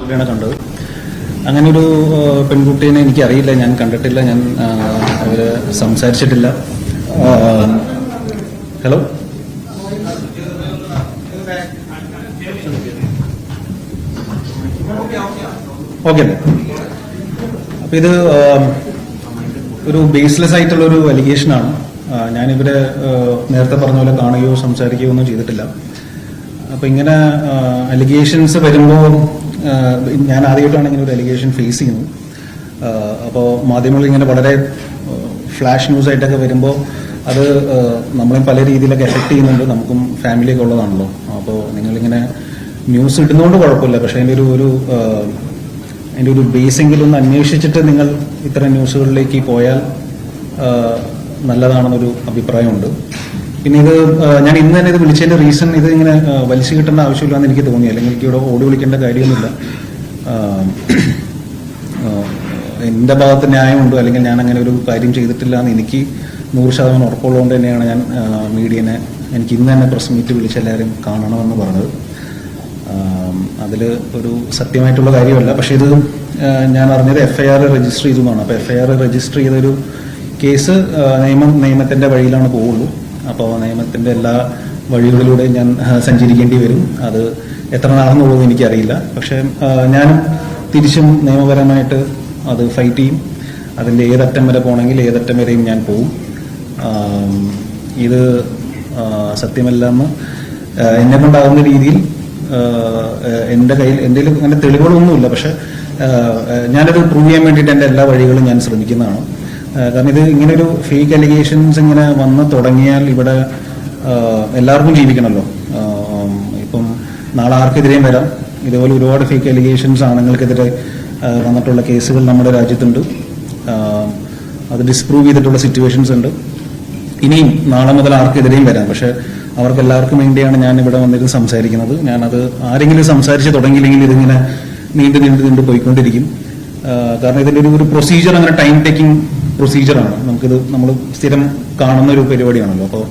കണ്ടത്. അങ്ങനെ ഒരു പെൺകുട്ടീനെ എനിക്കറിയില്ല, ഞാൻ കണ്ടിട്ടില്ല, ഞാൻ അവര് സംസാരിച്ചിട്ടില്ല. ഹലോ, ഓക്കെ അല്ലേ? അപ്പൊ ഇത് ഒരു ബേസ്ലെസ് ആയിട്ടുള്ള ഒരു അലിഗേഷനാണ്. ഞാനിവരെ നേരത്തെ പറഞ്ഞ പോലെ കാണുകയോ സംസാരിക്കുകയോ ഒന്നും ചെയ്തിട്ടില്ല. അപ്പൊ ഇങ്ങനെ അലിഗേഷൻസ് വരുമ്പോൾ ഞാൻ ആദ്യമായിട്ടാണ് ഇങ്ങനെ ഒരു അലിഗേഷൻ ഫേസ് ചെയ്യുന്നത്. അപ്പോൾ മാധ്യമങ്ങൾ ഇങ്ങനെ വളരെ ഫ്ലാഷ് ന്യൂസ് ആയിട്ടൊക്കെ വരുമ്പോൾ അത് നമ്മളെ പല രീതിയിലൊക്കെ എഫക്ട് ചെയ്യുന്നുണ്ട്. നമുക്കും ഫാമിലിയൊക്കെ ഉള്ളതാണല്ലോ. അപ്പോൾ നിങ്ങളിങ്ങനെ ന്യൂസ് ഇടുന്നതുകൊണ്ട് കുഴപ്പമില്ല, പക്ഷെ അതിൻ്റെ ഒരു ബേസെങ്കിലും ഒന്ന് അന്വേഷിച്ചിട്ട് നിങ്ങൾ ഇത്തരം ന്യൂസുകളിലേക്ക് പോയാൽ നല്ലതാണെന്നൊരു അഭിപ്രായമുണ്ട്. പിന്നെ ഇത് ഞാൻ ഇന്ന് തന്നെ ഇത് വിളിച്ചതിന്റെ റീസൺ, ഇത് ഇങ്ങനെ വലിച്ചു കിട്ടേണ്ട ആവശ്യമില്ലാന്ന് എനിക്ക് തോന്നി. അല്ലെങ്കിൽ എനിക്ക് ഇവിടെ ഓടി വിളിക്കേണ്ട കാര്യമൊന്നുമില്ല. എന്റെ ഭാഗത്ത് ന്യായമുണ്ട്, അല്ലെങ്കിൽ ഞാൻ അങ്ങനെ ഒരു കാര്യം ചെയ്തിട്ടില്ല എന്ന് എനിക്ക് 100% ഉറപ്പുള്ളതുകൊണ്ട് തന്നെയാണ് ഞാൻ മീഡിയനെ, എനിക്ക് ഇന്ന് തന്നെ പ്രസ് മീറ്റ് വിളിച്ച് എല്ലാവരും കാണണമെന്ന് പറഞ്ഞത്. അതിൽ ഒരു സത്യമായിട്ടുള്ള കാര്യമല്ല. പക്ഷെ ഇത് ഞാൻ അറിഞ്ഞത് FIR രജിസ്റ്റർ ചെയ്തു എന്നാണ്. അപ്പോൾ FIR രജിസ്റ്റർ ചെയ്തൊരു കേസ് നിയമത്തിന്റെ വഴിയിലാണ് പോവുള്ളൂ. അപ്പോൾ നിയമത്തിന്റെ എല്ലാ വഴികളിലൂടെയും ഞാൻ സഞ്ചരിക്കേണ്ടി വരും. അത് എത്ര നാളെന്നുള്ളത് എനിക്കറിയില്ല. പക്ഷെ ഞാനും തിരിച്ചും നിയമപരമായിട്ട് അത് ഫൈറ്റ് ചെയ്യും. അതിന്റെ ഏതറ്റം വരെ പോകണമെങ്കിൽ ഏതറ്റം വരെയും ഞാൻ പോവും. ഇത് സത്യമല്ലെന്ന് എന്നെ കൊണ്ടാകുന്ന രീതിയിൽ എൻ്റെ കയ്യിൽ എന്തെങ്കിലും അങ്ങനെ തെളിവുകളൊന്നുമില്ല. പക്ഷെ ഞാനത് പ്രൂവ് ചെയ്യാൻ വേണ്ടിയിട്ട് എൻ്റെ എല്ലാ വഴികളും ഞാൻ ശ്രമിക്കുന്നതാണ്. കാരണം ഇത് ഇങ്ങനെ ഒരു ഫേക്ക് അലിഗേഷൻസ് ഇങ്ങനെ വന്ന് തുടങ്ങിയാൽ ഇവിടെ എല്ലാവർക്കും ജീവിക്കണമല്ലോ. ഇപ്പം നാളെ ആർക്കെതിരെയും വരാം. ഇതുപോലെ ഒരുപാട് ഫേക്ക് അലിഗേഷൻസ് ആണുങ്ങൾക്കെതിരെ വന്നിട്ടുള്ള കേസുകൾ നമ്മുടെ രാജ്യത്തുണ്ട്. അത് ഡിസ്പ്രൂവ് ചെയ്തിട്ടുള്ള സിറ്റുവേഷൻസ് ഉണ്ട്. ഇനിയും നാളെ മുതൽ ആർക്കെതിരെയും വരാം. പക്ഷെ അവർക്ക് എല്ലാവർക്കും വേണ്ടിയാണ് ഞാൻ ഇവിടെ വന്നിരുന്ന് സംസാരിക്കുന്നത്. ഞാനത് ആരെങ്കിലും സംസാരിച്ച് തുടങ്ങിയില്ലെങ്കിൽ ഇതിങ്ങനെ നീണ്ടു പോയിക്കൊണ്ടിരിക്കും. കാരണം ഇതിന്റെ ഒരു പ്രൊസീജിയർ അങ്ങനെ ടൈം ടേക്കിംഗ് പ്രൊസീജിയറാണ്. നമ്മൾ സ്ഥിരം കാണുന്ന ഒരു പരിപാടിയാണല്ലോ. അപ്പോൾ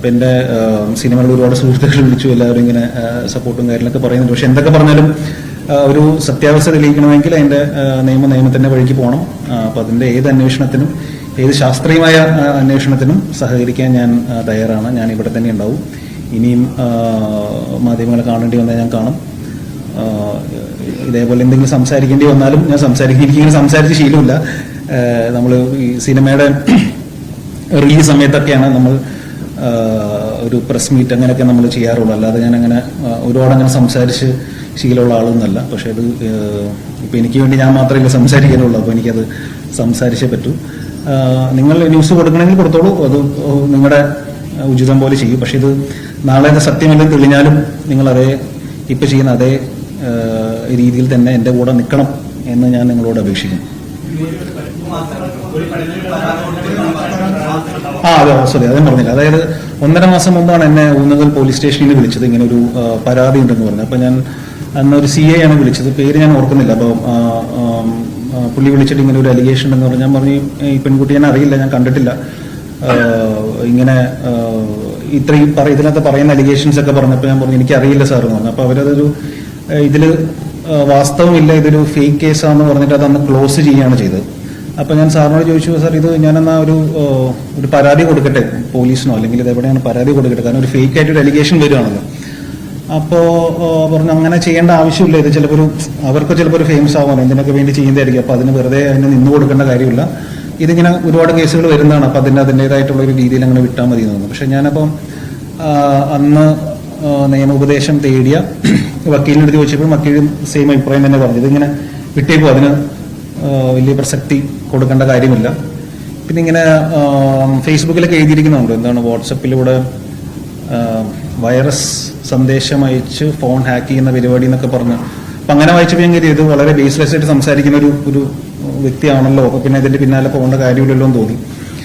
എൻ്റെ സിനിമകളിൽ ഒരുപാട് സുഹൃത്തുക്കൾ വിളിച്ചു, എല്ലാവരും ഇങ്ങനെ സപ്പോർട്ടും കാര്യങ്ങളൊക്കെ പറയുന്നുണ്ട്. പക്ഷെ എന്തൊക്കെ പറഞ്ഞാലും ഒരു സത്യാവസ്ഥ തെളിയിക്കണമെങ്കിൽ അതിന്റെ നിയമത്തിന്റെ വഴിക്ക് പോകണം. അപ്പൊ അതിന്റെ ഏത് അന്വേഷണത്തിനും, ഏത് ശാസ്ത്രീയമായ അന്വേഷണത്തിനും സഹകരിക്കാൻ ഞാൻ തയ്യാറാണ്. ഞാൻ ഇവിടെ തന്നെ ഉണ്ടാവും. ഇനിയും മാധ്യമങ്ങളെ കാണേണ്ടി വന്നാൽ ഞാൻ കാണും. ഇതേപോലെ എന്തെങ്കിലും സംസാരിക്കേണ്ടി വന്നാലും ഞാൻ സംസാരിക്കും. എനിക്കിങ്ങനെ സംസാരിച്ച് ശീലമില്ല. നമ്മൾ ഈ സിനിമയുടെ റിലീസ് സമയത്തൊക്കെയാണ് നമ്മൾ ഒരു പ്രസ് മീറ്റ് അങ്ങനെയൊക്കെ നമ്മൾ ചെയ്യാറുള്ളൂ. അല്ലാതെ ഞാൻ അങ്ങനെ ഒരുപാട് അങ്ങനെ സംസാരിച്ച് ശീലമുള്ള ആളൊന്നുമല്ല. പക്ഷെ അത് ഇപ്പൊ എനിക്ക് വേണ്ടി ഞാൻ മാത്രമേ സംസാരിക്കാനുള്ളൂ. അപ്പോൾ എനിക്കത് സംസാരിച്ചേ പറ്റൂ. നിങ്ങൾ ന്യൂസ് കൊടുക്കണമെങ്കിൽ കൊടുത്തോളൂ, അത് നിങ്ങളുടെ ഉചിതം പോലെ ചെയ്യും. പക്ഷെ ഇത് നാളെ സത്യമല്ലെന്ന് തെളിഞ്ഞാലും നിങ്ങൾ അതേ ഇപ്പൊ ചെയ്യുന്ന അതേ രീതിയിൽ തന്നെ എന്റെ കൂടെ നിൽക്കണം എന്ന് ഞാൻ നിങ്ങളോട് അപേക്ഷിക്കുന്നു. അതെ, സോറി, അതേ പറഞ്ഞില്ല. അതായത് 1.5 മാസം മുമ്പാണ് എന്നെ ഊന്നുകൽ പോലീസ് സ്റ്റേഷനിൽ വിളിച്ചത്. ഇങ്ങനെ ഒരു പരാതി ഉണ്ടെന്ന് പറഞ്ഞു. അപ്പൊ ഞാൻ അന്ന് ഒരു CA ആണ് വിളിച്ചത്, പേര് ഞാൻ ഓർക്കുന്നില്ല. അപ്പോൾ പുള്ളി വിളിച്ചിട്ട് ഇങ്ങനെ ഒരു അലിഗേഷൻ എന്ന് പറഞ്ഞു. ഞാൻ പറഞ്ഞു ഈ പെൺകുട്ടി ഞാൻ അറിയില്ല, ഞാൻ കണ്ടിട്ടില്ല, ഇങ്ങനെ ഇത്രയും ഇതിനകത്ത് പറയുന്ന അലിഗേഷൻസ് ഒക്കെ പറഞ്ഞപ്പോൾ ഞാൻ പറഞ്ഞു എനിക്കറിയില്ല സാർ എന്ന് പറഞ്ഞു. അപ്പൊ അവരതൊരു ഇതില് വാസ്തവമില്ല, ഇതൊരു ഫേക്ക് കേസാന്ന് പറഞ്ഞിട്ട് അതന്ന് ക്ലോസ് ചെയ്യുകയാണ് ചെയ്തത്. അപ്പൊ ഞാൻ സാറിനോട് ചോദിച്ചു, സാർ ഇത് ഞാനെന്നാ ഒരു പരാതി കൊടുക്കട്ടെ പോലീസിനോ, അല്ലെങ്കിൽ ഇത് എവിടെയാണ് പരാതി കൊടുക്കട്ടെ, കാരണം ഒരു ഫേക്ക് ആയിട്ട് ഒരു അലിഗേഷൻ വരികയാണല്ലോ. അപ്പോ പറഞ്ഞു അങ്ങനെ ചെയ്യേണ്ട ആവശ്യമില്ല, ഇത് ചിലപ്പോൾ അവർക്ക് ചിലപ്പോൾ ഒരു ഫേമസ് ആവാൻ എന്തിനൊക്കെ വേണ്ടി ചെയ്യുന്നതായിരിക്കും. അപ്പൊ അതിന് വെറുതെ അതിന് നിന്ന് കൊടുക്കേണ്ട കാര്യമില്ല. ഇതിങ്ങനെ ഒരുപാട് കേസുകൾ വരുന്നതാണ്. അപ്പൊ അതിൻ്റെതായിട്ടുള്ള ഒരു രീതിയിൽ അങ്ങനെ വിട്ടാൽ മതി എന്ന് തോന്നുന്നു. പക്ഷെ ഞാനപ്പം അന്ന് നിയമോപദേശം തേടിയ വക്കീലിൻ്റെ അടുത്ത് ചോദിച്ചപ്പോൾ വക്കീലും സെയിം അഭിപ്രായം തന്നെ പറഞ്ഞു, ഇതിങ്ങനെ വിട്ടേക്കും, അതിന് വലിയ പ്രസക്തി കൊടുക്കേണ്ട കാര്യമില്ല. പിന്നെ ഇങ്ങനെ ഫേസ്ബുക്കിലൊക്കെ എഴുതിയിരിക്കുന്നുണ്ട്, എന്താണ് വാട്സപ്പിലൂടെ വൈറസ് സന്ദേശം അയച്ച് ഫോൺ ഹാക്ക് ചെയ്യുന്ന പരിപാടി എന്നൊക്കെ പറഞ്ഞു. അപ്പൊ അങ്ങനെ വായിച്ചപ്പോൾ ഞാൻ ഇത് വളരെ ബേസ്ലെസ് ആയിട്ട് സംസാരിക്കുന്ന ഒരു വ്യക്തിയാണല്ലോ. അപ്പൊ പിന്നെ ഇതിന്റെ പിന്നാലെ പോകേണ്ട കാര്യമില്ലല്ലോ എന്ന് തോന്നി.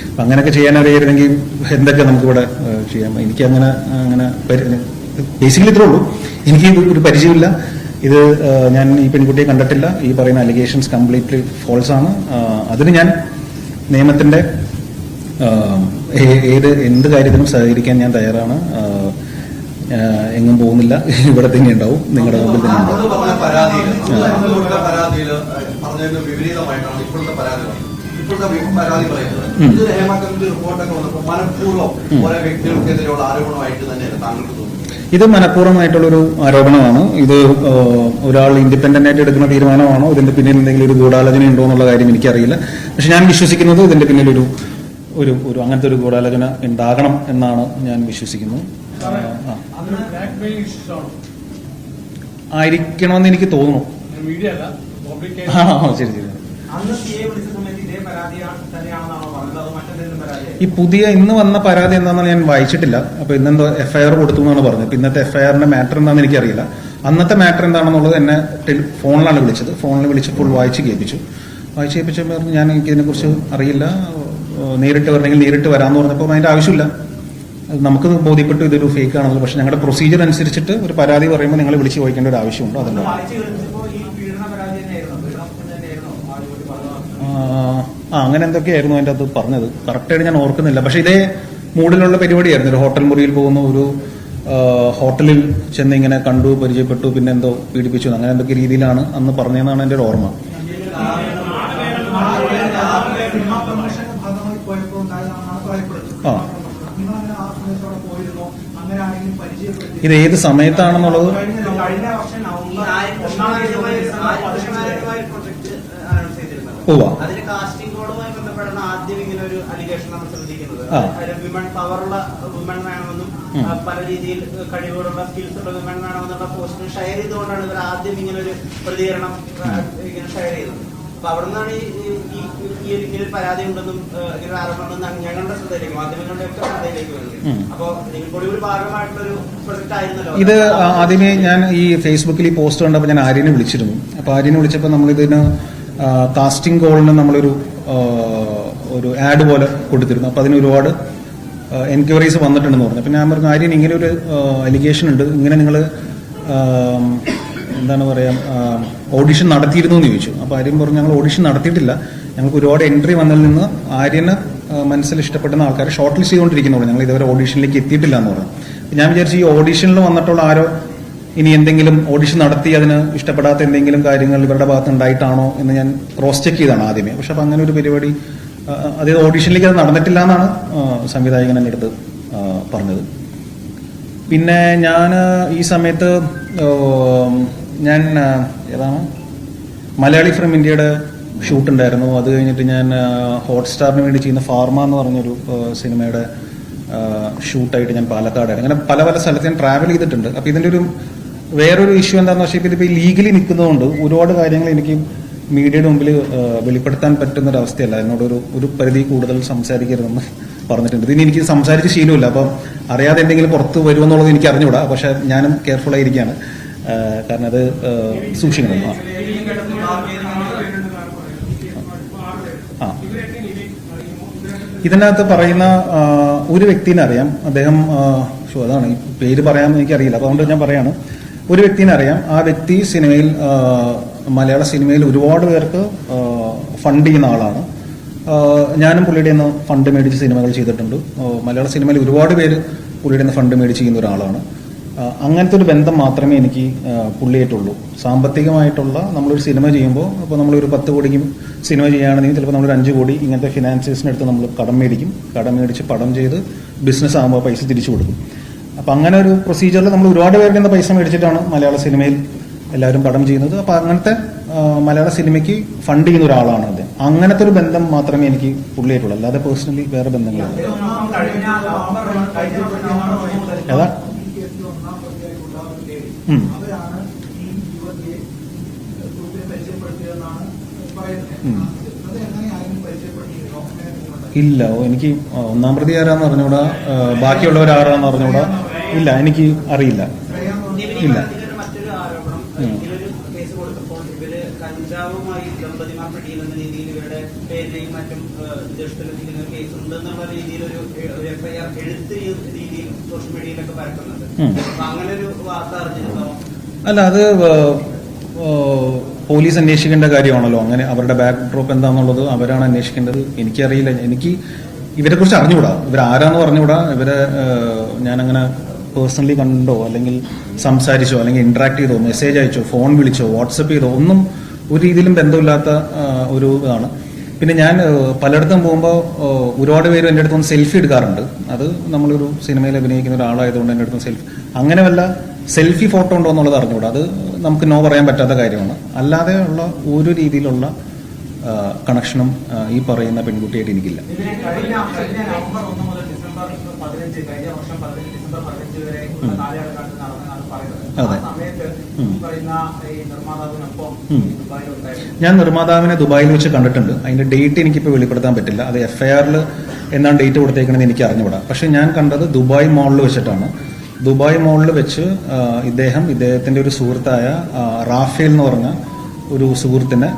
അപ്പൊ അങ്ങനെയൊക്കെ ചെയ്യാൻ അറിയായിരുന്നെങ്കിൽ എന്തൊക്കെ നമുക്കിവിടെ ചെയ്യാം. എനിക്ക് അങ്ങനെ ബേസിക്കലി ഇത്രേ ഉള്ളൂ. എനിക്ക് ഒരു പരിചയമില്ല. ഇത് ഞാൻ ഈ പെൺകുട്ടിയെ കണ്ടിട്ടില്ല. ഈ പറയുന്ന അലിഗേഷൻസ് കംപ്ലീറ്റ്ലി ഫോൾസ് ആണ്. അതിന് ഞാൻ നിയമത്തിന്റെ എന്ത് കാര്യത്തിനും സഹകരിക്കാൻ ഞാൻ തയ്യാറാണ്. എങ്ങും പോകുന്നില്ല, ഇവിടെ തന്നെ ഉണ്ടാവും, നിങ്ങളുടെ മുമ്പിൽ തന്നെ ഉണ്ടാവും. പരാതി പറയുന്നത് ഇത് ഹേമ കമ്മിറ്റി റിപ്പോർട്ടൊക്കെ വന്നപ്പോൾ മനഃപൂർവ്വം ഓരോ വ്യക്തികൾക്കെതിരെയുള്ള ആരോപണമായിട്ട് തന്നെയാണ് താങ്കൾക്ക് തോന്നുന്നത്? ഇത് മനഃപൂർവ്വമായിട്ടുള്ളൊരു ആരോപണമാണ്. ഇത് ഒരാൾ ഇൻഡിപെൻഡന്റ് ആയിട്ട് എടുക്കുന്ന തീരുമാനമാണോ, ഇതിന്റെ പിന്നിൽ എന്തെങ്കിലും ഒരു ഗൂഢാലോചന ഉണ്ടോ എന്നുള്ള കാര്യം എനിക്കറിയില്ല. പക്ഷെ ഞാൻ വിശ്വസിക്കുന്നത് ഇതിന്റെ പിന്നിൽ ഒരു അങ്ങനത്തെ ഒരു ഗൂഢാലോചന ഉണ്ടാകണം എന്നാണ് ഞാൻ വിശ്വസിക്കുന്നത്. ആയിരിക്കണമെന്ന് എനിക്ക് തോന്നുന്നു. ശരി. ഈ പുതിയ ഇന്ന് വന്ന പരാതി എന്താണെന്ന് ഞാൻ വായിച്ചിട്ടില്ല. അപ്പൊ ഇന്നെന്തോ എഫ്ഐആർ കൊടുത്തു എന്നാണ് പറഞ്ഞത്. ഇന്നത്തെ എഫ്ഐആറിന്റെ മാറ്റർ എന്താണെന്ന് എനിക്കറിയില്ല. അന്നത്തെ മാറ്റർ എന്താണെന്നുള്ളത് എന്നെ ഫോണിലാണ് വിളിച്ചത്. ഫോണിൽ വിളിച്ചപ്പോൾ വായിച്ച് കേൾപ്പിച്ചപ്പോൾ പറഞ്ഞു ഞാൻ എനിക്കിതിനെ കുറിച്ച് അറിയില്ല, നേരിട്ട് വരണമെങ്കിൽ നേരിട്ട് വരാമെന്ന് പറഞ്ഞപ്പോൾ അതിന്റെ ആവശ്യമില്ല, നമുക്ക് ബോധ്യപ്പെട്ടു ഇതൊരു ഫേക്ക് ആണെന്നുള്ളത്. പക്ഷെ ഞങ്ങളുടെ പ്രൊസീജിയർ അനുസരിച്ചിട്ട് ഒരു പരാതി പറയുമ്പോൾ നിങ്ങൾ വിളിച്ച് ചോദിക്കേണ്ട ഒരു ആവശ്യമുണ്ട്. അതുകൊണ്ട് അങ്ങനെ എന്തൊക്കെയായിരുന്നു അതിൻ്റെ അത് പറഞ്ഞത്, കറക്റ്റായിട്ട് ഞാൻ ഓർക്കുന്നില്ല. പക്ഷെ ഇതേ മൂഡിലുള്ള പരിപാടിയായിരുന്നു. ഒരു ഹോട്ടൽ മുറിയിൽ പോകുന്ന ഒരു ഹോട്ടലിൽ ചെന്ന് ഇങ്ങനെ കണ്ടു, പരിചയപ്പെട്ടു, പിന്നെ എന്തോ പീഡിപ്പിച്ചു, അങ്ങനെ എന്തൊക്കെ രീതിയിലാണ് അന്ന് പറഞ്ഞതെന്നാണ് എൻ്റെ ഒരു ഓർമ്മ. ഇത് ഏത് സമയത്താണെന്നുള്ളത് അതിന് കാസ്റ്റിംഗ് കോഡുമായി ബന്ധപ്പെട്ടാണ് ആദ്യം ഇങ്ങനെ ഒരു അലിഗേഷൻ നമ്മൾ ശ്രദ്ധിക്കുന്നത്. വിമൺ പവറുള്ള വിമൺ വേണമെന്നും പല രീതിയിൽ കഴിവുകളുള്ള സ്കിൽസ് ഉള്ള വിമൺ വേണമെന്നുള്ള പോസ്റ്റ് ഷെയർ ചെയ്തുകൊണ്ടാണ് ഇവർ ആദ്യം ഇങ്ങനെ ഒരു പ്രതികരണം ഇങ്ങനെ ഷെയർ ചെയ്തത്. അപ്പൊ അവിടെ നിന്നാണ് ഇങ്ങനെ ഒരു പരാതി ഉണ്ടെന്നും ഇങ്ങനെ ആരോപണം ഞങ്ങളുടെ ശ്രദ്ധയിലേക്ക്, മാധ്യമങ്ങളുടെ ഒക്കെ ശ്രദ്ധയിലേക്ക് വരുന്നത്. അപ്പൊ നിങ്ങൾ കൂടി ഒരു ഭാഗമായിട്ടുള്ളൊരു പ്രൊജക്ട് ആയിരുന്നല്ലോ ഇത്. ആദ്യമേ ഞാൻ ഈ ഫേസ്ബുക്കിൽ ഈ പോസ്റ്റ് കണ്ടപ്പോൾ ഞാൻ ആര്യനെ വിളിച്ചിരുന്നു. അപ്പൊ ആര്യനെ വിളിച്ചപ്പോൾ നമ്മളിതിന് കാസ്റ്റിംഗ് കോളിന് നമ്മളൊരു ആഡ് പോലെ കൊടുത്തിരുന്നു. അപ്പൊ അതിന് ഒരുപാട് എൻക്വയറീസ് വന്നിട്ടുണ്ടെന്ന് പറഞ്ഞു. അപ്പൊ ഞാൻ പറഞ്ഞു ആര്യൻ ഇങ്ങനെ ഒരു അലിഗേഷൻ ഉണ്ട്, ഇങ്ങനെ നിങ്ങൾ എന്താണ് പറയാ ഓഡിഷൻ നടത്തിയിരുന്നു എന്ന് ചോദിച്ചു. അപ്പൊ ആര്യൻ പറഞ്ഞു ഞങ്ങൾ ഓഡിഷൻ നടത്തിയിട്ടില്ല, ഞങ്ങൾക്ക് ഒരുപാട് എൻട്രി വന്നതിൽ നിന്ന് ആര്യന് മനസ്സിൽ ഇഷ്ടപ്പെടുന്ന ആൾക്കാരെ ഷോർട്ട് ലിസ്റ്റ് ചെയ്തുകൊണ്ടിരിക്കുന്നുള്ളൂ, ഞങ്ങൾ ഇതുവരെ ഓഡിഷനിലേക്ക് എത്തിയിട്ടില്ല എന്ന് പറഞ്ഞു. ഞാൻ വിചാരിച്ചു ഈ ഓഡിഷനിൽ വന്നിട്ടുള്ള ആരോ ഇനി എന്തെങ്കിലും ഓഡിഷൻ നടത്തി അതിന് ഇഷ്ടപ്പെടാത്ത എന്തെങ്കിലും കാര്യങ്ങൾ ഇവരുടെ ഭാഗത്ത് ഉണ്ടായിട്ടാണോ എന്ന് ഞാൻ ക്രോസ് ചെക്ക് ചെയ്താണ് ആദ്യമേ. പക്ഷെ അപ്പം അങ്ങനെ ഒരു പരിപാടി, അതായത് ഓഡിഷനിലേക്ക് അത് നടന്നിട്ടില്ല എന്നാണ് സംവിധായകൻ എൻ്റെ അടുത്ത് പറഞ്ഞത്. പിന്നെ ഞാൻ ഈ സമയത്ത് ഞാൻ ഏതാണ് മലയാളി ഫ്രം ഇന്ത്യയുടെ ഷൂട്ട് ഉണ്ടായിരുന്നു. അത് കഴിഞ്ഞിട്ട് ഞാൻ ഹോട്ട്സ്റ്റാറിന് വേണ്ടി ചെയ്യുന്ന ഫാർമ എന്ന് പറഞ്ഞൊരു സിനിമയുടെ ഷൂട്ടായിട്ട് ഞാൻ പാലക്കാടായിരുന്നു. അങ്ങനെ പല പല സ്ഥലത്ത് ഞാൻ ട്രാവൽ ചെയ്തിട്ടുണ്ട്. അപ്പൊ ഇതിന്റെ ഒരു വേറൊരു ഇഷ്യൂ എന്താണെന്ന് വെച്ചാൽ ഇതിപ്പോൾ ഈ ലീഗലി നിൽക്കുന്നതുകൊണ്ട് ഒരുപാട് കാര്യങ്ങൾ എനിക്ക് മീഡിയയുടെ മുമ്പിൽ വെളിപ്പെടുത്താൻ പറ്റുന്ന ഒരു അവസ്ഥയല്ല. എന്നോട് ഒരു പരിധി കൂടുതൽ സംസാരിക്കരുതെന്ന് പറഞ്ഞിട്ടുണ്ട്. ഇതിന് എനിക്ക് സംസാരിച്ച് ശീലമില്ല, അപ്പം അറിയാതെ എന്തെങ്കിലും പുറത്ത് വരുമെന്നുള്ളത് എനിക്ക് അറിഞ്ഞുകൂടാ. പക്ഷെ ഞാനും കെയർഫുൾ ആയിരിക്കുകയാണ്, കാരണം അത് സൂക്ഷിക്കണം. ഇതിനകത്ത് പറയുന്ന ഒരു വ്യക്തിനെ അറിയാം. അദ്ദേഹം അതാണ് ഈ പേര് പറയാമെന്ന് എനിക്കറിയില്ല, അപ്പൊ അതുകൊണ്ട് ഞാൻ പറയാണ്. ഒരു വ്യക്തിനെ അറിയാം. ആ വ്യക്തി സിനിമയിൽ, മലയാള സിനിമയിൽ ഒരുപാട് പേർക്ക് ഫണ്ട് ചെയ്യുന്ന ആളാണ്. ഞാനും പുള്ളിയുടെ നിന്ന് ഫണ്ട് മേടിച്ച് സിനിമകൾ ചെയ്തിട്ടുണ്ട്. മലയാള സിനിമയിൽ ഒരുപാട് പേര് പുള്ളിയുടെ നിന്ന് ഫണ്ട് മേടിച്ച് ചെയ്യുന്ന ഒരാളാണ്. അങ്ങനത്തെ ഒരു ബന്ധം മാത്രമേ എനിക്ക് പുള്ളിയായിട്ടുള്ളൂ. സാമ്പത്തികമായിട്ടുള്ള നമ്മളൊരു സിനിമ ചെയ്യുമ്പോൾ, അപ്പോൾ നമ്മളൊരു 10 കോടിക്കും സിനിമ ചെയ്യുകയാണെങ്കിൽ ചിലപ്പോൾ നമ്മളൊരു 5 കോടി ഇങ്ങനത്തെ ഫിനാൻസിയേഴ്സിനടുത്ത് നമ്മൾ കടം മേടിച്ച് പടം ചെയ്ത് ബിസിനസ് ആകുമ്പോൾ പൈസ തിരിച്ചു കൊടുക്കും. അപ്പം അങ്ങനെ ഒരു പ്രൊസീജിയറിൽ നമ്മൾ ഒരുപാട് പേരുടെ നിന്ന് പൈസ മേടിച്ചിട്ടാണ് മലയാള സിനിമയിൽ എല്ലാവരും പടം ചെയ്യുന്നത്. അപ്പം അങ്ങനത്തെ മലയാള സിനിമയ്ക്ക് ഫണ്ട് ചെയ്യുന്ന ഒരാളാണ് അദ്ദേഹം. അങ്ങനത്തെ ഒരു ബന്ധം മാത്രമേ എനിക്ക് പുള്ളിയായിട്ടുള്ളൂ, അല്ലാതെ പേഴ്സണലി വേറെ ബന്ധങ്ങളില്ല. ഏതാ ഇല്ല, എനിക്ക് ഒന്നാം പ്രതി ആരാന്ന് പറഞ്ഞൂടാ, ബാക്കിയുള്ളവർ ആരാന്ന് പറഞ്ഞൂടാ. ഇല്ല, എനിക്ക് അറിയില്ല. ഇല്ല. കഞ്ചാവുമായി ദമ്പതിമാർ പിടിയിലെന്ന രീതിയിൽ ഇവരുടെ പേരിനെയും മറ്റും ജ്യേഷ്ഠത്തിന് കേസ് ഉണ്ടെന്നുള്ള രീതിയിൽ ഒരു എഫ്ഐആർ എഴുത്ത് രീതിയിൽ സോഷ്യൽ മീഡിയയിലൊക്കെ പരക്കുന്നുണ്ട്. അപ്പൊ അങ്ങനെ ഒരു വാർത്ത അറിഞ്ഞിരുന്നോ? അല്ല, അത് പോലീസ് അന്വേഷിക്കേണ്ട കാര്യമാണല്ലോ. അങ്ങനെ അവരുടെ ബാക്ക് ഡ്രോപ്പ് എന്താണെന്നുള്ളത് അവരാണ് അന്വേഷിക്കേണ്ടത്. എനിക്കറിയില്ല, എനിക്ക് ഇവരെ കുറിച്ച് അറിഞ്ഞുകൂടാ, ഇവരാരാന്ന് പറഞ്ഞുകൂടാ. ഇവരെ ഞാനങ്ങനെ പേഴ്സണലി കണ്ടോ അല്ലെങ്കിൽ സംസാരിച്ചോ അല്ലെങ്കിൽ ഇന്ററാക്ട് ചെയ്തോ മെസ്സേജ് അയച്ചോ ഫോൺ വിളിച്ചോ വാട്സപ്പ് ചെയ്തോ ഒന്നും ഒരു രീതിയിലും ബന്ധമില്ലാത്ത ഒരു ഇതാണ്. പിന്നെ ഞാൻ പലയിടത്തും പോകുമ്പോൾ ഒരുപാട് പേര് എൻ്റെ അടുത്തൊന്ന് സെൽഫി എടുക്കാറുണ്ട്. അത് നമ്മളൊരു സിനിമയിൽ അഭിനയിക്കുന്ന ഒരാളായതുകൊണ്ട് എൻ്റെ അടുത്ത് സെൽഫി അങ്ങനെ വല്ല സെൽഫി ഫോട്ടോ ഉണ്ടോ എന്നുള്ളത് അറിഞ്ഞുകൂടാ. അത് നമുക്ക് നോ പറയാൻ പറ്റാത്ത കാര്യമാണ്. അല്ലാതെ ഉള്ള ഒരു രീതിയിലുള്ള കണക്ഷനും ഈ പറയുന്ന പെൺകുട്ടിയായിട്ട് എനിക്കില്ല. കഴിഞ്ഞ നവംബർ 1 മുതൽ ഡിസംബർ 15 കഴിഞ്ഞ വർഷം 15 ഡിസംബർ 15 വരെ കാലയളവിലാണ് നടന്നതാണ് പറയുന്നത്. ആ സമയത്ത് ഈ പറയുന്ന ഈ നിർമ്മാതാവിനൊപ്പം ദുബായിലുണ്ടായിരുന്നു. ഞാൻ നിർമ്മാതാവിനെ ദുബായിൽ വെച്ച് കണ്ടിട്ടുണ്ട്. അതിന്റെ ഡേറ്റ് എനിക്കിപ്പോൾ വെളിപ്പെടുത്താൻ പറ്റില്ല. അത് FIR-ൽ എന്നാണ് ഡേറ്റ് കൊടുത്തേക്കണമെന്ന് എനിക്ക് അറിഞ്ഞുകൂടാ. പക്ഷെ ഞാൻ കണ്ടത് ദുബായ് മോളിൽ വെച്ചിട്ടാണ്. ദുബായ് മോളിൽ വെച്ച് ഇദ്ദേഹത്തിന്റെ ഒരു സുഹൃത്തായ റാഫേൽ എന്ന് പറഞ്ഞ ഒരു സുഹൃത്തിനെ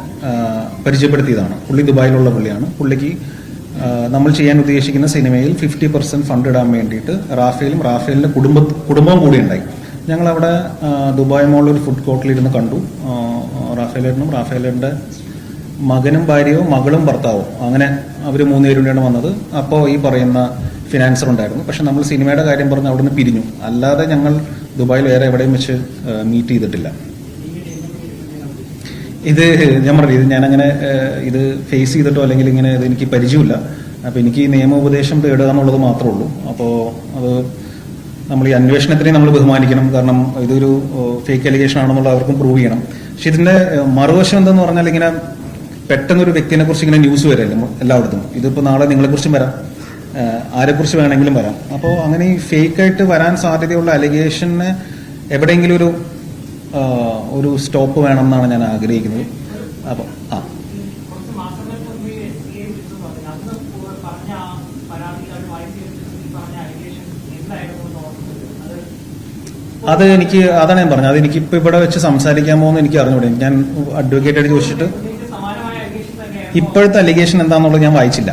പരിചയപ്പെടുത്തിയതാണ്. പുള്ളി ദുബായിലുള്ള പുള്ളിയാണ്. പുള്ളിക്ക് നമ്മൾ ചെയ്യാൻ ഉദ്ദേശിക്കുന്ന സിനിമയിൽ 50% ഫണ്ട് ഇടാൻ വേണ്ടിയിട്ട് റാഫേലിന്റെ കുടുംബവും കൂടി ഉണ്ടായി. ഞങ്ങളവിടെ ദുബായ് മോളിൽ ഒരു ഫുഡ് കോർട്ടിലിരുന്ന് കണ്ടു. റാഫേലിന്റെ മകനും ഭാര്യയും മകളും ഭർത്താവും അങ്ങനെ അവർ 3 പേരുടെയാണ് വന്നത്. അപ്പോൾ ഈ പറയുന്ന ഫിനാൻസർ ഉണ്ടായിരുന്നു. പക്ഷെ നമ്മൾ സിനിമയുടെ കാര്യം പറഞ്ഞ് അവിടെ നിന്ന് പിരിഞ്ഞു. അല്ലാതെ ഞങ്ങൾ ദുബായിൽ വേറെ എവിടെയും വെച്ച് മീറ്റ് ചെയ്തിട്ടില്ല. ഇത് ഞാൻ പറഞ്ഞു, ഇത് ഞാനങ്ങനെ ഇത് ഫേസ് ചെയ്തിട്ടോ അല്ലെങ്കിൽ ഇങ്ങനെ ഇത് എനിക്ക് പരിചയമില്ല. അപ്പോൾ എനിക്ക് ഈ നിയമോപദേശം തേടുക എന്നുള്ളത് മാത്രമേ ഉള്ളൂ. അപ്പോൾ അത് നമ്മൾ ഈ അന്വേഷണത്തിനെ നമ്മൾ ബഹുമാനിക്കണം. കാരണം ഇതൊരു ഫേക്ക് അലിഗേഷൻ ആണെന്നുള്ള അവർക്കും പ്രൂവ് ചെയ്യണം. പക്ഷെ ഇതിന്റെ മറുവശം എന്തെന്ന് പറഞ്ഞാൽ ഇങ്ങനെ പെട്ടെന്നൊരു വ്യക്തിനെ കുറിച്ച് ഇങ്ങനെ ന്യൂസ് വരല്ലേ എല്ലായിടത്തും. ഇതിപ്പോൾ നാളെ നിങ്ങളെക്കുറിച്ചും വരാം, ആരെക്കുറിച്ച് വേണമെങ്കിലും വരാം. അപ്പോൾ അങ്ങനെ ഈ ഫേക്കായിട്ട് വരാൻ സാധ്യതയുള്ള അലിഗേഷന് എവിടെയെങ്കിലും ഒരു സ്റ്റോപ്പ് വേണം എന്നാണ് ഞാൻ ആഗ്രഹിക്കുന്നത്. അപ്പോൾ അതാണ് ഞാൻ പറഞ്ഞത്. അത് എനിക്കിപ്പോൾ ഇവിടെ വെച്ച് സംസാരിക്കാൻ പോകുന്ന എനിക്ക് അറിഞ്ഞൂടെ. ഞാൻ അഡ്വക്കേറ്റായിട്ട് ചോദിച്ചിട്ട് ഇപ്പോഴത്തെ അലിഗേഷൻ എന്താണെന്നുള്ളത് ഞാൻ വായിച്ചില്ല.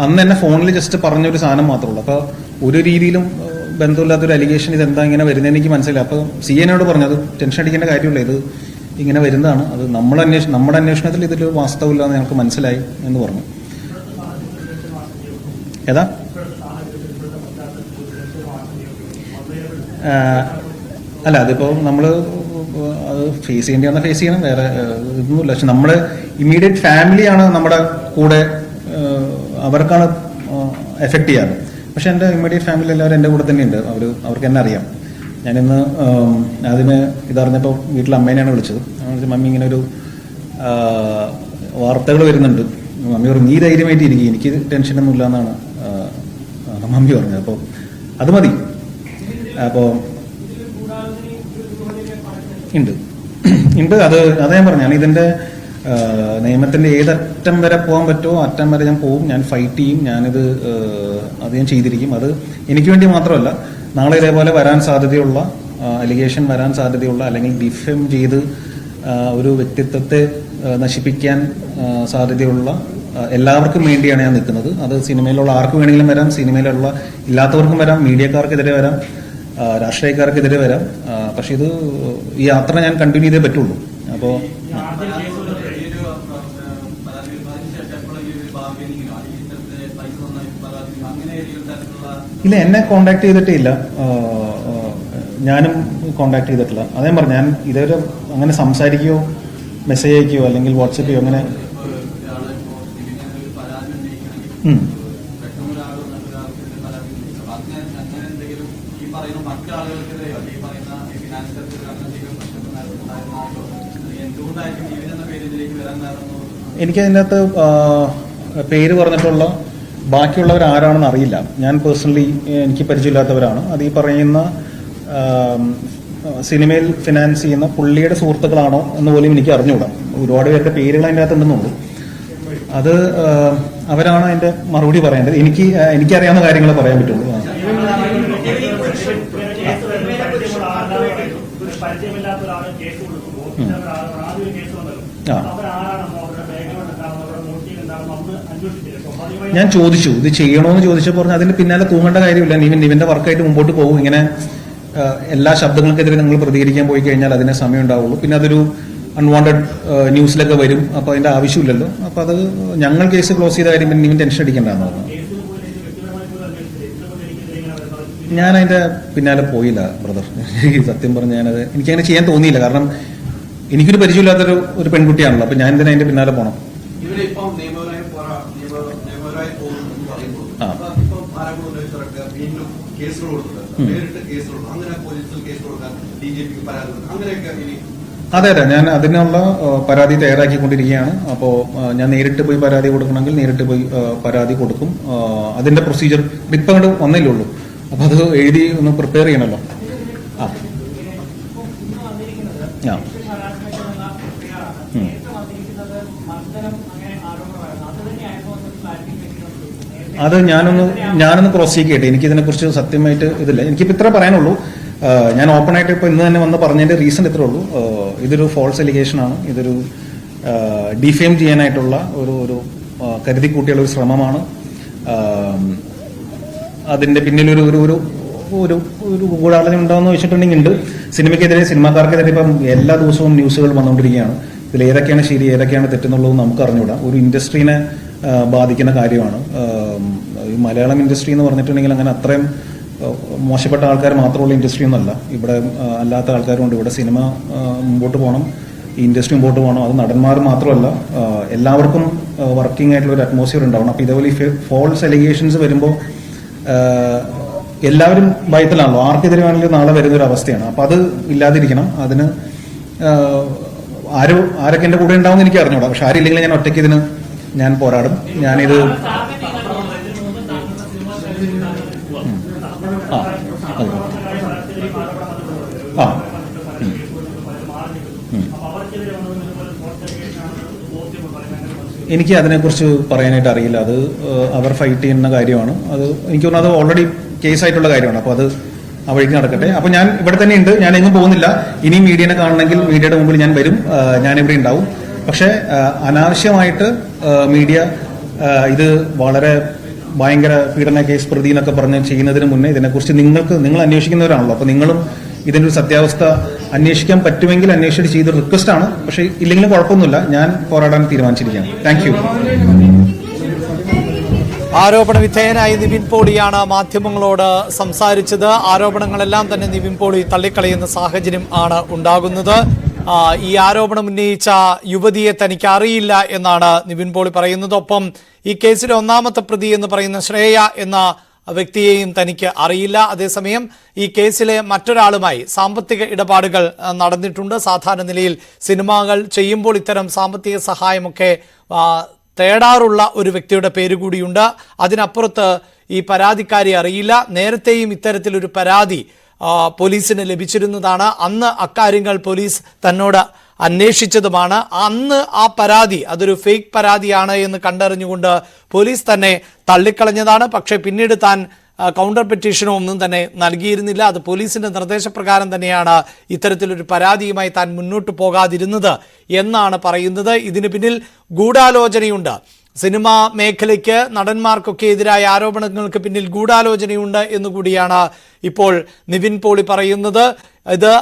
അന്ന് എന്നെ ഫോണിൽ ജസ്റ്റ് പറഞ്ഞൊരു സാധനം മാത്രമേ ഉള്ളൂ. അപ്പോൾ ഒരു രീതിയിലും ബന്ധമില്ലാത്തൊരു അലിഗേഷൻ ഇതെന്താ ഇങ്ങനെ വരുന്നതെന്ന് എനിക്ക് മനസ്സിലായി. അപ്പോൾ CNയോട് പറഞ്ഞത് ടെൻഷൻ അടിക്കേണ്ട കാര്യമില്ല, ഇത് ഇങ്ങനെ വരുന്നതാണ്. അത് നമ്മുടെ അന്വേഷണത്തിൽ ഇതിലൊരു വാസ്തവമില്ലാന്ന് ഞങ്ങൾക്ക് മനസ്സിലായി എന്ന് പറഞ്ഞു. ഏതാ അല്ല അതിപ്പോ നമ്മൾ അത് ഫേസ് ചെയ്യണം, വേറെ ഇതൊന്നുമില്ല. പക്ഷെ നമ്മുടെ ഇമ്മീഡിയറ്റ് ഫാമിലിയാണ് നമ്മുടെ കൂടെ, അവർക്കാണ് എഫക്ട് ചെയ്യാറ്. പക്ഷെ എൻ്റെ ഇമ്മീഡിയറ്റ് ഫാമിലി എല്ലാവരും എൻ്റെ കൂടെ തന്നെയുണ്ട്. അവർക്ക് എന്നെ അറിയാം. ഞാനിന്ന് അതിന് ഇതറിഞ്ഞപ്പോൾ വീട്ടിൽ അമ്മേനെയാണ് വിളിച്ചത്. മമ്മി ഇങ്ങനെ ഒരു വാർത്തകൾ വരുന്നുണ്ട്. മമ്മി പറഞ്ഞു നീ ധൈര്യമായിട്ട് ഇരിക്കും, എനിക്ക് ടെൻഷനൊന്നും ഇല്ല എന്നാണ് മമ്മി പറഞ്ഞത്. അപ്പോൾ അത് മതി. അപ്പോൾ ഉണ്ട് അത് ഞാൻ പറഞ്ഞു. ഞാൻ ഇതിന്റെ നിയമത്തിന്റെ ഏതറ്റം വരെ പോകാൻ പറ്റുമോ അറ്റം വരെ ഞാൻ പോകും. ഞാൻ ഫൈറ്റ് ചെയ്യും. ഞാനിത് അത് ഞാൻ ചെയ്തിരിക്കും. അത് എനിക്ക് വേണ്ടി മാത്രമല്ല, നാളെ ഇതേപോലെ വരാൻ സാധ്യതയുള്ള അലിഗേഷൻ വരാൻ സാധ്യതയുള്ള അല്ലെങ്കിൽ ഡിഫെം ചെയ്ത് ഒരു വ്യക്തിത്വത്തെ നശിപ്പിക്കാൻ സാധ്യതയുള്ള എല്ലാവർക്കും വേണ്ടിയാണ് ഞാൻ നിൽക്കുന്നത്. അത് സിനിമയിലുള്ള ആർക്ക് വേണമെങ്കിലും വരാം, സിനിമയിലുള്ള ഇല്ലാത്തവർക്കും വരാം, മീഡിയക്കാർക്കെതിരെ വരാം, രാഷ്ട്രീയക്കാർക്കെതിരെ വരാം. പക്ഷെ ഈ യാത്ര ഞാൻ കണ്ടിന്യൂ ചെയ്തേ പറ്റുള്ളൂ. അപ്പോൾ ഇല്ല, എന്നെ കോണ്ടാക്ട് ചെയ്തിട്ടേ ഇല്ല, ഞാനും കോണ്ടാക്ട് ചെയ്തിട്ടില്ല. അതേ പറഞ്ഞു, ഞാൻ ഇതുവരെ അങ്ങനെ സംസാരിക്കുകയോ മെസ്സേജ് അയക്കുകയോ അല്ലെങ്കിൽ വാട്സപ്പ് ചെയ്യോ അങ്ങനെ എനിക്കതിൻ്റെ അകത്ത് പേര് പറഞ്ഞിട്ടുള്ള ബാക്കിയുള്ളവർ ആരാണെന്ന് അറിയില്ല. ഞാൻ പേഴ്സണലി എനിക്ക് പരിചയമില്ലാത്തവരാണ്. അത് ഈ പറയുന്ന സിനിമയിൽ ഫിനാൻസ് ചെയ്യുന്ന പുള്ളിയുടെ സുഹൃത്തുക്കളാണോ എന്ന് പോലും എനിക്ക് അറിഞ്ഞുകൂടാ. ഒരുപാട് പേരുടെ പേരുകൾ അതിൻ്റെ അകത്തുണ്ടെന്നുള്ളൂ. അത് അവരാണ് അതിന്റെ മറുപടി പറയേണ്ടത്. എനിക്കറിയാവുന്ന കാര്യങ്ങൾ പറയാൻ പറ്റുള്ളൂ. ഞാൻ ചോദിച്ചു ഇത് ചെയ്യണോന്ന് ചോദിച്ചപ്പോൾ പറഞ്ഞു അതിന് പിന്നാലെ തൂങ്ങേണ്ട കാര്യമില്ല, നിവിന്റെ വർക്കായിട്ട് മുമ്പോട്ട് പോകും. ഇങ്ങനെ എല്ലാ ശബ്ദങ്ങൾക്കെതിരെ നിങ്ങൾ പ്രതികരിക്കാൻ പോയി കഴിഞ്ഞാൽ അതിനെ സമയം ഉണ്ടാവുള്ളൂ. പിന്നെ അതൊരു അൺവാണ്ടഡ് ന്യൂസിലൊക്കെ വരും. അപ്പൊ അതിന്റെ ആവശ്യമില്ലല്ലോ. അപ്പൊ അത് ഞങ്ങൾ കേസ് ക്ലോസ് ചെയ്ത കാര്യം പിന്നെ നിവിൻ ടെൻഷൻ അടിക്കേണ്ടതെന്ന് പറഞ്ഞു. ഞാൻ അതിന്റെ പിന്നാലെ പോയില്ല ബ്രദർ. സത്യം പറഞ്ഞ ഞാനത് എനിക്കങ്ങനെ ചെയ്യാൻ തോന്നിയില്ല. കാരണം എനിക്കൊരു പരിചയമില്ലാത്തൊരു ഒരു പെൺകുട്ടിയാണല്ലോ. അപ്പൊ ഞാൻ എന്തിനാ അതിന്റെ പിന്നാലെ പോകണം? ഇവരിപ്പം നിയമപരമായി പോകുന്നു പറയുമ്പോൾ ഇപ്പം ആരോപണം വീണ്ടും കേസുകൾ കൊടുക്കുന്നത്, നേരിട്ട് കേസുകൾ, അങ്ങനെ പോലീസിൽ കേസ് കൊടുക്കാൻ DGPക്ക് പരാതി കൊടുക്കും, അങ്ങനെയൊക്കെ ഇനി? അതെ അതെ, ഞാൻ അതിനുള്ള പരാതി തയ്യാറാക്കിക്കൊണ്ടിരിക്കുകയാണ്. അപ്പോൾ ഞാൻ നേരിട്ട് പോയി പരാതി കൊടുക്കണമെങ്കിൽ നേരിട്ട് പോയി പരാതി കൊടുക്കും. അതിന്റെ പ്രൊസീജിയർ ഇപ്പം അങ്ങോട്ട് വന്നില്ലേ ഉള്ളൂ. അപ്പൊ അത് എഴുതി ഒന്ന് പ്രിപ്പയർ ചെയ്യണമല്ലോ. ആ ആ അത് ഞാനൊന്ന് ക്രോസ് ചെയ്യട്ടെ. എനിക്ക് ഇതിനെക്കുറിച്ച് സത്യമായിട്ട് ഇതില്ല. എനിക്കിപ്പോൾ ഇത്ര പറയാനുള്ളൂ. ഞാൻ ഓപ്പൺ ആയിട്ട് ഇപ്പോൾ ഇന്ന് തന്നെ വന്ന് പറഞ്ഞതിന്റെ റീസൺ ഇത്രേ ഉള്ളൂ. ഇതൊരു ഫോൾസ് എലിഗേഷൻ ആണ്. ഇതൊരു ഡിഫെയിം ചെയ്യാനായിട്ടുള്ള ഒരു കരുതി കൂട്ടിയുള്ള ഒരു ശ്രമമാണ്. അതിന്റെ പിന്നിൽ ഒരു ഗൂഢാലോചന ഉണ്ടാവുമെന്ന് വെച്ചിട്ടുണ്ടെങ്കിൽ ഉണ്ട്. സിനിമയ്ക്കെതിരെ, സിനിമാക്കാർക്കെതിരെ ഇപ്പം എല്ലാ ദിവസവും ന്യൂസുകൾ വന്നുകൊണ്ടിരിക്കുകയാണ്. ഇതിൽ ഏതൊക്കെയാണ് ശരി, ഏതൊക്കെയാണ് തെറ്റെന്നുള്ളത് നമുക്ക് അറിഞ്ഞുകൂടാ. ഒരു ഇൻഡസ്ട്രീനെ ബാധിക്കുന്ന കാര്യമാണ്. ഈ മലയാളം ഇൻഡസ്ട്രി എന്ന് പറഞ്ഞിട്ടുണ്ടെങ്കിൽ അങ്ങനെ അത്രയും മോശപ്പെട്ട ആൾക്കാർ മാത്രമുള്ള ഇൻഡസ്ട്രി ഒന്നല്ല. ഇവിടെ അല്ലാത്ത ആൾക്കാരുണ്ട്. ഇവിടെ സിനിമ മുമ്പോട്ട് പോകണം, ഈ ഇൻഡസ്ട്രി മുമ്പോട്ട് പോകണം. അത് നടന്മാർ മാത്രമല്ല, എല്ലാവർക്കും വർക്കിംഗ് ആയിട്ടുള്ള ഒരു അറ്റ്മോസ്ഫിയർ ഉണ്ടാവണം. അപ്പോൾ ഇതേപോലെ ഈ ഫോൾസ് എലിഗേഷൻസ് വരുമ്പോൾ എല്ലാവരും ഭയത്തിലാണല്ലോ. ആർക്കെതിരെ വേണമെങ്കിലും നാളെ വരുന്നൊരു അവസ്ഥയാണ്. അപ്പോൾ അത് ഇല്ലാതിരിക്കണം. അതിന് ആരൊക്കെ എൻ്റെ കൂടെ ഉണ്ടാവും എനിക്ക് അറിഞ്ഞൂടാ. പക്ഷെ ആരില്ലെങ്കിൽ ഞാൻ ഒറ്റയ്ക്ക് ഇതിന് ഞാൻ പോരാടും. ഞാനിത് എനിക്ക് അതിനെക്കുറിച്ച് പറയാനായിട്ട് അറിയില്ല. അത് അവർ ഫൈറ്റ് ചെയ്യുന്ന കാര്യമാണ്. അത് എനിക്ക് തോന്നുന്നു അത് ഓൾറെഡി കേസായിട്ടുള്ള കാര്യമാണ്. അപ്പോൾ അത് ആ വഴിക്ക് നടക്കട്ടെ. അപ്പോൾ ഞാൻ ഇവിടെ തന്നെ ഉണ്ട്. ഞാൻ എങ്ങും പോകുന്നില്ല. ഇനി മീഡിയനെ കാണണമെങ്കിൽ മീഡിയയുടെ മുമ്പിൽ ഞാൻ വരും. ഞാനിവിടെ ഉണ്ടാവും. പക്ഷേ അനാവശ്യമായിട്ട് മീഡിയ ഇത് വളരെ ഭയങ്കര പീഡന കേസ് പ്രതി എന്നൊക്കെ പറഞ്ഞ് ചെയ്യുന്നതിന് മുന്നേ ഇതിനെക്കുറിച്ച് നിങ്ങൾ അന്വേഷിക്കുന്നവരാണല്ലോ. അപ്പോൾ നിങ്ങളും ഇതിൻ്റെ ഒരു സത്യാവസ്ഥ അന്വേഷിക്കാൻ പറ്റുമെങ്കിൽ അന്വേഷിച്ചിട്ട് ചെയ്ത് റിക്വസ്റ്റ് ആണ്. പക്ഷേ ഇല്ലെങ്കിലും കുഴപ്പമൊന്നുമില്ല. ഞാൻ പോരാടാൻ തീരുമാനിച്ചിരിക്കുകയാണ്. Thank you. ആരോപണ വിധേയനായി നിവിൻ പോളിയാണ് മാധ്യമങ്ങളോട് സംസാരിച്ചത്. ആരോപണങ്ങളെല്ലാം തന്നെ നിവിൻ പോളി തള്ളിക്കളയുന്ന സാഹചര്യം ആണ് ഉണ്ടാകുന്നത്. ഈ ആരോപണം ഉന്നയിച്ച യുവതിയെ തനിക്ക് അറിയില്ല എന്നാണ് നിവിൻ പോളി പറയുന്നത്. ഒപ്പം ഈ കേസിലെ ഒന്നാമത്തെ പ്രതി എന്ന് പറയുന്ന ശ്രേയ എന്ന വ്യക്തിയെയും തനിക്ക് അറിയില്ല. അതേസമയം ഈ കേസിലെ മറ്റൊരാളുമായി സാമ്പത്തിക ഇടപാടുകൾ നടന്നിട്ടുണ്ട്. സാധാരണ നിലയിൽ സിനിമകൾ ചെയ്യുമ്പോൾ ഇത്തരം സാമ്പത്തിക സഹായമൊക്കെ തേടാറുള്ള ഒരു വ്യക്തിയുടെ പേര് കൂടിയുണ്ട്. അതിനപ്പുറത്ത് ഈ പരാതിക്കാരെ അറിയില്ല. നേരത്തെയും ഇത്തരത്തിലൊരു പരാതി പോലീസിന് ലഭിച്ചിരുന്നതാണ്. അന്ന് അക്കാര്യങ്ങൾ പോലീസ് തന്നോട് അന്വേഷിച്ചതുമാണ്. അന്ന് ആ പരാതി അതൊരു ഫേക്ക് പരാതിയാണ് എന്ന് കണ്ടറിഞ്ഞുകൊണ്ട് പോലീസ് തന്നെ തള്ളിക്കളഞ്ഞതാണ്. പക്ഷേ പിന്നീട് താൻ കൗണ്ടർ പെറ്റീഷനോ ഒന്നും തന്നെ നൽകിയിരുന്നില്ല. അത് പോലീസിന്റെ നിർദ്ദേശപ്രകാരം തന്നെയാണ് ഇത്തരത്തിലൊരു പരാതിയുമായി താൻ മുന്നോട്ട് പോകാതിരുന്നത് എന്നാണ് പറയുന്നത്. ഇതിന് പിന്നിൽ ഗൂഢാലോചനയുണ്ട്. സിനിമാ മേഖലയ്ക്ക്, നടന്മാർക്കൊക്കെ എതിരായ ആരോപണങ്ങൾക്ക് പിന്നിൽ ഗൂഢാലോചനയുണ്ട് എന്നുകൂടിയാണ് ഇപ്പോൾ നിവിൻ പോളി പറയുന്നത്. ഇത്